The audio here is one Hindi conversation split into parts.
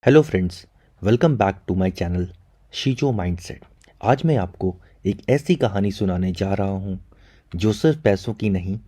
Hello friends, welcome back to my channel शीजो माइंडसेट। आज मैं आपको एक ऐसी कहानी सुनाने जा रहा हूँ जो सिर्फ पैसों की नहीं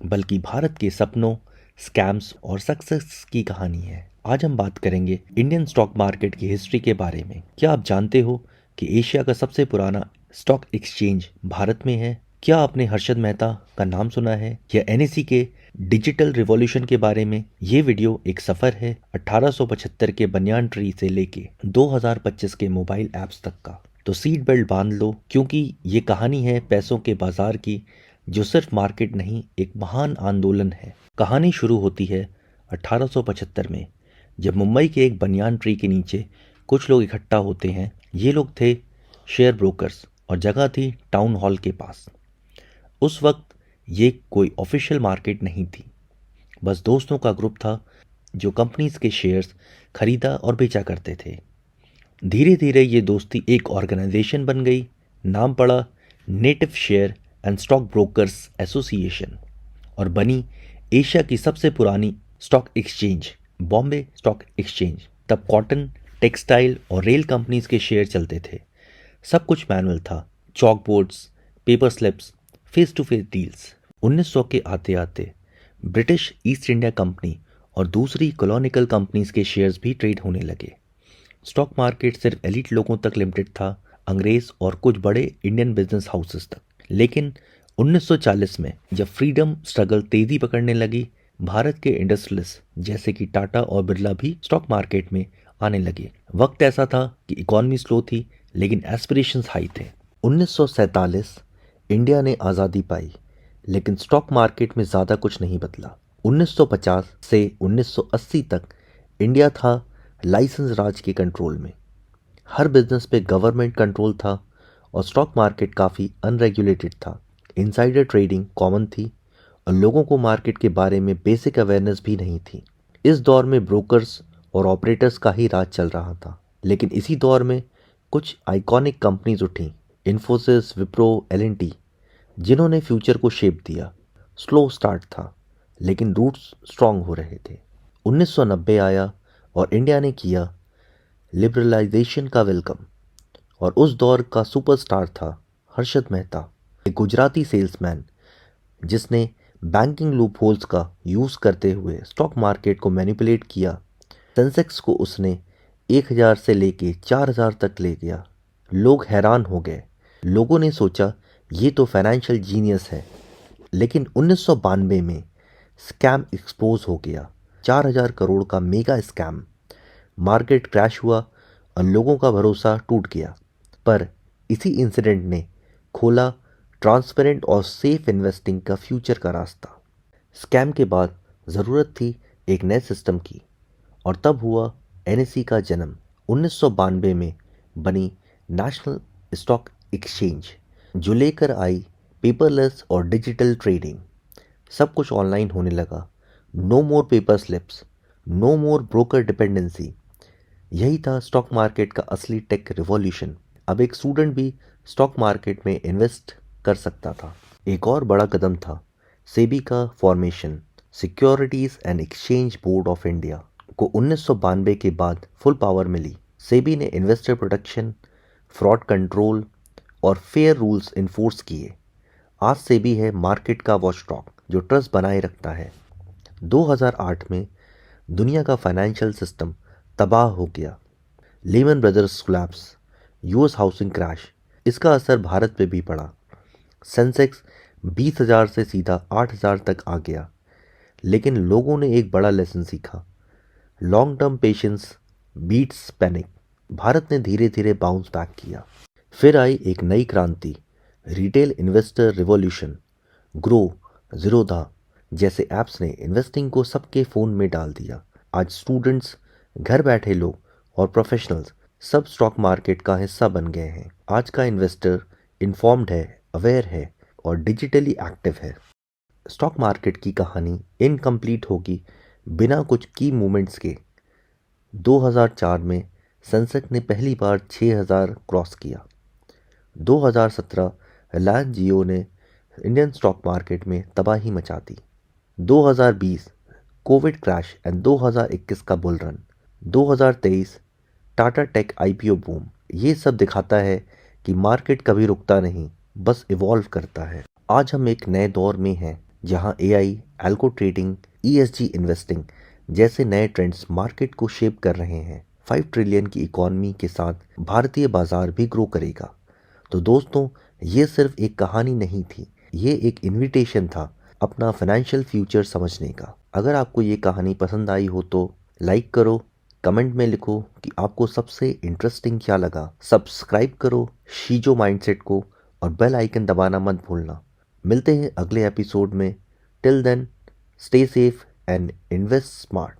बल्कि भारत के सपनों, स्कैम्स और सक्सेस की कहानी है। आज हम बात करेंगे इंडियन स्टॉक मार्केट की हिस्ट्री के बारे में। क्या आप जानते हो कि एशिया का सबसे पुराना स्टॉक एक्सचेंज भारत में है? क्या आपने हर्षद मेहता का नाम सुना है या एनएसई के डिजिटल रिवॉल्यूशन के बारे में? ये वीडियो एक सफर है 1875 के बनियान ट्री से लेके 2025 के मोबाइल ऐप्स तक का। तो सीट बेल्ट बांध लो, क्योंकि ये कहानी है पैसों के बाजार की, जो सिर्फ मार्केट नहीं, एक महान आंदोलन है। कहानी शुरू होती है 1875 में, जब मुंबई के एक बनियान ट्री के नीचे कुछ लोग इकट्ठा होते हैं। ये लोग थे शेयर ब्रोकर्स और जगह थी टाउन हॉल के पास। उस वक्त ये कोई ऑफिशियल मार्केट नहीं थी, बस दोस्तों का ग्रुप था जो कंपनीज के शेयर्स खरीदा और बेचा करते थे। धीरे धीरे ये दोस्ती एक ऑर्गेनाइजेशन बन गई। नाम पड़ा native share and stock brokers association और बनी एशिया की सबसे पुरानी stock exchange, Bombay stock exchange. तब कॉटन, टेक्सटाइल और रेल कंपनीज के शेयर चलते थे। सब कुछ मैनुअल था, chalk boards, paper slips, face to face deals. 1900 के आते आते ब्रिटिश ईस्ट इंडिया कंपनी और दूसरी कॉलोनियल कंपनीज के शेयर्स भी ट्रेड होने लगे। स्टॉक मार्केट सिर्फ एलिट लोगों तक लिमिटेड था, अंग्रेज और कुछ बड़े इंडियन बिजनेस हाउसेस तक। लेकिन 1940 में जब फ्रीडम स्ट्रगल तेजी पकड़ने लगी, भारत के इंडस्ट्रियलिस्ट जैसे कि टाटा और बिरला भी स्टॉक मार्केट में आने लगे। वक्त ऐसा था कि इकॉनमी स्लो थी लेकिन एस्पिरेशंस हाई थे। 1947 इंडिया ने आज़ादी पाई, लेकिन स्टॉक मार्केट में ज़्यादा कुछ नहीं बदला। 1950 से 1980 तक इंडिया था लाइसेंस राज के कंट्रोल में। हर बिजनेस पे गवर्नमेंट कंट्रोल था और स्टॉक मार्केट काफ़ी अनरेगुलेटेड था। इनसाइडर ट्रेडिंग कॉमन थी और लोगों को मार्केट के बारे में बेसिक अवेयरनेस भी नहीं थी। इस दौर में ब्रोकर्स और ऑपरेटर्स का ही राज चल रहा था। लेकिन इसी दौर में कुछ आइकॉनिक कंपनीज उठी, इन्फोसिस, विप्रो, एल&टी, जिन्होंने फ्यूचर को शेप दिया। स्लो स्टार्ट था लेकिन रूट्स स्ट्रॉन्ग हो रहे थे। 1990 आया और इंडिया ने किया लिबरलाइजेशन का वेलकम, और उस दौर का सुपरस्टार था हर्षद मेहता, एक गुजराती सेल्समैन जिसने बैंकिंग लूप होल्स का यूज़ करते हुए स्टॉक मार्केट को मैनिपुलेट किया। सेंसेक्स को उसने 1000 से लेके 4000 तक ले गया। लोग हैरान हो गए। लोगों ने सोचा ये तो फाइनेंशियल जीनियस है। लेकिन 1992 में स्कैम एक्सपोज हो गया। 4000 करोड़ का मेगा स्कैम। मार्केट क्रैश हुआ और लोगों का भरोसा टूट गया। पर इसी इंसिडेंट ने खोला ट्रांसपेरेंट और सेफ इन्वेस्टिंग का फ्यूचर का रास्ता। स्कैम के बाद ज़रूरत थी एक नए सिस्टम की, और तब हुआ एनएसई का जन्म। 1992 में बनी नेशनल स्टॉक एक्सचेंज, जो लेकर आई पेपरलेस और डिजिटल ट्रेडिंग। सब कुछ ऑनलाइन होने लगा। No more paper slips, no more broker dependency. यही था स्टॉक मार्केट का असली टेक रिवॉल्यूशन। अब एक स्टूडेंट भी स्टॉक मार्केट में इन्वेस्ट कर सकता था। एक और बड़ा कदम था सेबी का formation, securities and exchange board of India को 1992 के बाद फुल पावर मिली। सेबी ने इन्वेस्टर प्रोटेक्शन, फ्रॉड कंट्रोल और फेयर रूल्स इन्फोर्स किए। आज सेबी है मार्केट का वॉचडॉग जो ट्रस्ट बनाए रखता है। 2008 में दुनिया का फाइनेंशियल सिस्टम तबाह हो गया। Lehman Brothers collapse, US housing crash, इसका असर भारत पे भी पड़ा। सेंसेक्स 20,000 से सीधा 8,000 तक आ गया। लेकिन लोगों ने एक बड़ा लेसन सीखा, long term patience beats panic. Bharat ने धीरे धीरे बाउंस बैक किया। फिर आई एक नई क्रांति, retail investor revolution. Grow, Zerodha जैसे ऐप्स ने इन्वेस्टिंग को सबके फ़ोन में डाल दिया। आज स्टूडेंट्स, घर बैठे लोग और प्रोफेशनल्स सब स्टॉक मार्केट का हिस्सा बन गए हैं। आज का इन्वेस्टर इन्फॉर्म्ड है, अवेयर है और डिजिटली एक्टिव है। स्टॉक मार्केट की कहानी इनकम्प्लीट होगी बिना कुछ की मूवमेंट्स के। 2004 में सेंसेक्स ने पहली बार 6000 क्रॉस किया। 2017 रिलायंस जियो ने इंडियन स्टॉक मार्केट में तबाही मचा दी। 2020 कोविड क्रैश एंड 2021 का bull run. 2023 Tata tech IPO boom, ये सब दिखाता है कि मार्केट कभी रुकता नहीं, बस इवॉल्व करता है। आज हम एक नए दौर में हैं जहां AI, algo trading, ESG investing जैसे नए ट्रेंड्स मार्केट को शेप कर रहे हैं। 5 ट्रिलियन की इकॉनमी के साथ भारतीय बाजार भी ग्रो करेगा। तो दोस्तों, ये सिर्फ एक कहानी नहीं थी, ये एक इनविटेशन था अपना फाइनेंशियल फ्यूचर समझने का। अगर आपको ये कहानी पसंद आई हो तो लाइक करो, कमेंट में लिखो कि आपको सबसे इंटरेस्टिंग क्या लगा। सब्सक्राइब करो शीजो माइंडसेट को और बेल आइकन दबाना मत भूलना। मिलते हैं अगले एपिसोड में। Till then, stay safe and invest smart.